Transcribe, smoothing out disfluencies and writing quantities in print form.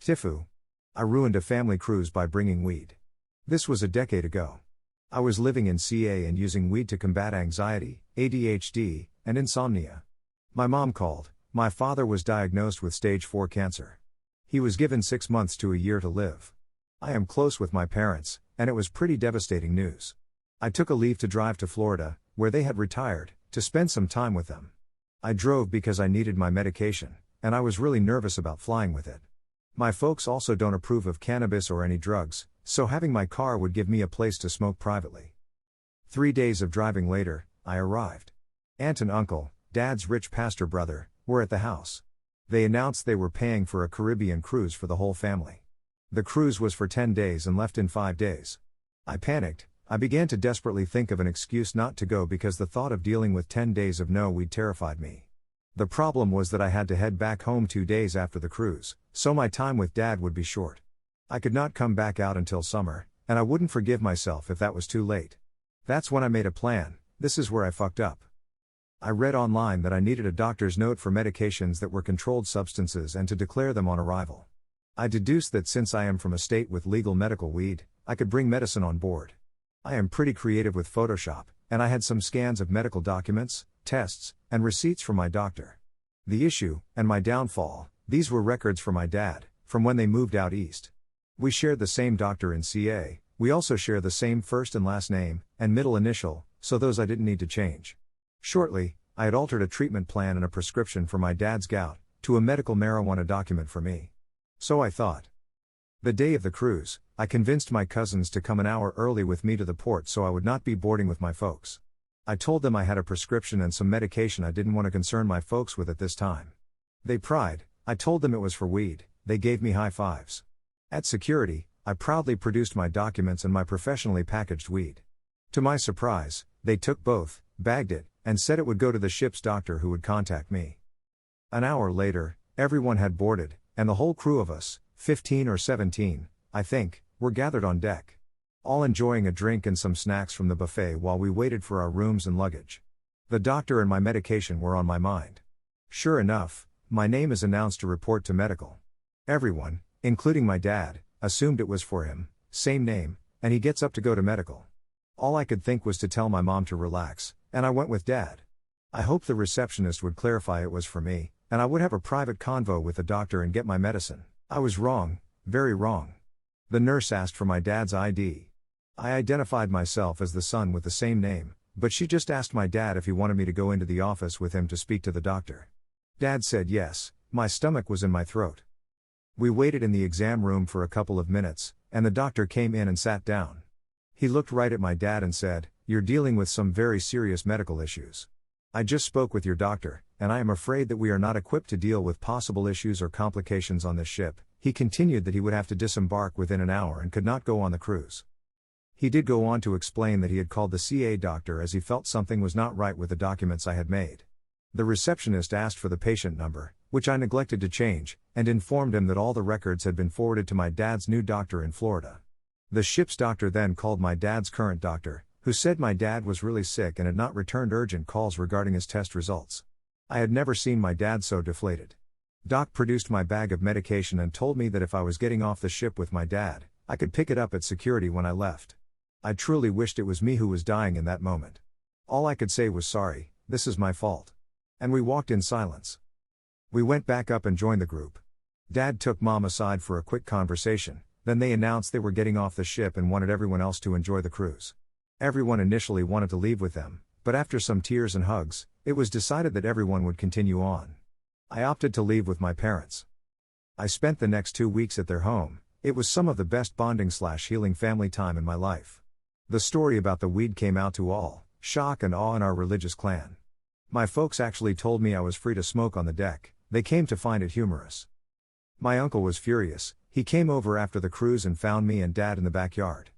Tifu. I ruined a family cruise by bringing weed. This was a decade ago. I was living in CA and using weed to combat anxiety, ADHD, and insomnia. My mom called. My father was diagnosed with stage 4 cancer. He was given 6 months to a year to live. I am close with my parents, and it was pretty devastating news. I took a leave to drive to Florida, where they had retired, to spend some time with them. I drove because I needed my medication, and I was really nervous about flying with it. My folks also don't approve of cannabis or any drugs, so having my car would give me a place to smoke privately. 3 days of driving later, I arrived. Aunt and uncle, Dad's rich pastor brother, were at the house. They announced they were paying for a Caribbean cruise for the whole family. The cruise was for 10 days and left in 5 days. I panicked. I began to desperately think of an excuse not to go because the thought of dealing with 10 days of no weed terrified me. The problem was that I had to head back home 2 days after the cruise, so my time with Dad would be short. I could not come back out until summer, and I wouldn't forgive myself if that was too late. That's when I made a plan. This is where I fucked up. I read online that I needed a doctor's note for medications that were controlled substances and to declare them on arrival. I deduced that since I am from a state with legal medical weed, I could bring medicine on board. I am pretty creative with Photoshop, and I had some scans of medical documents, tests, and receipts from my doctor. The issue, and my downfall, these were records for my dad, from when they moved out east. We shared the same doctor in CA, we also share the same first and last name, and middle initial, so those I didn't need to change. Shortly, I had altered a treatment plan and a prescription for my dad's gout, to a medical marijuana document for me. So I thought. The day of the cruise, I convinced my cousins to come an hour early with me to the port so I would not be boarding with my folks. I told them I had a prescription and some medication I didn't want to concern my folks with at this time. They pried. I told them it was for weed. They gave me high fives. At security, I proudly produced my documents and my professionally packaged weed. To my surprise, they took both, bagged it, and said it would go to the ship's doctor who would contact me. An hour later, everyone had boarded, and the whole crew of us, 15 or 17, I think, were gathered on deck. All enjoying a drink and some snacks from the buffet while we waited for our rooms and luggage. The doctor and my medication were on my mind. Sure enough, my name is announced to report to medical. Everyone, including my dad, assumed it was for him, same name, and he gets up to go to medical. All I could think was to tell my mom to relax, and I went with Dad. I hoped the receptionist would clarify it was for me, and I would have a private convo with the doctor and get my medicine. I was wrong, very wrong. The nurse asked for my dad's ID. I identified myself as the son with the same name, but she just asked my dad if he wanted me to go into the office with him to speak to the doctor. Dad said yes. My stomach was in my throat. We waited in the exam room for a couple of minutes, and the doctor came in and sat down. He looked right at my dad and said, "You're dealing with some very serious medical issues. I just spoke with your doctor, and I am afraid that we are not equipped to deal with possible issues or complications on this ship." He continued that he would have to disembark within an hour and could not go on the cruise. He did go on to explain that he had called the CA doctor as he felt something was not right with the documents I had made. The receptionist asked for the patient number, which I neglected to change, and informed him that all the records had been forwarded to my dad's new doctor in Florida. The ship's doctor then called my dad's current doctor, who said my dad was really sick and had not returned urgent calls regarding his test results. I had never seen my dad so deflated. Doc produced my bag of medication and told me that if I was getting off the ship with my dad, I could pick it up at security when I left. I truly wished it was me who was dying in that moment. All I could say was sorry, this is my fault. And we walked in silence. We went back up and joined the group. Dad took Mom aside for a quick conversation, then they announced they were getting off the ship and wanted everyone else to enjoy the cruise. Everyone initially wanted to leave with them, but after some tears and hugs, it was decided that everyone would continue on. I opted to leave with my parents. I spent the next 2 weeks at their home. It was some of the best bonding/healing family time in my life. The story about the weed came out to all shock and awe in our religious clan. My folks actually told me I was free to smoke on the deck. They came to find it humorous. My uncle was furious. He came over after the cruise and found me and Dad in the backyard.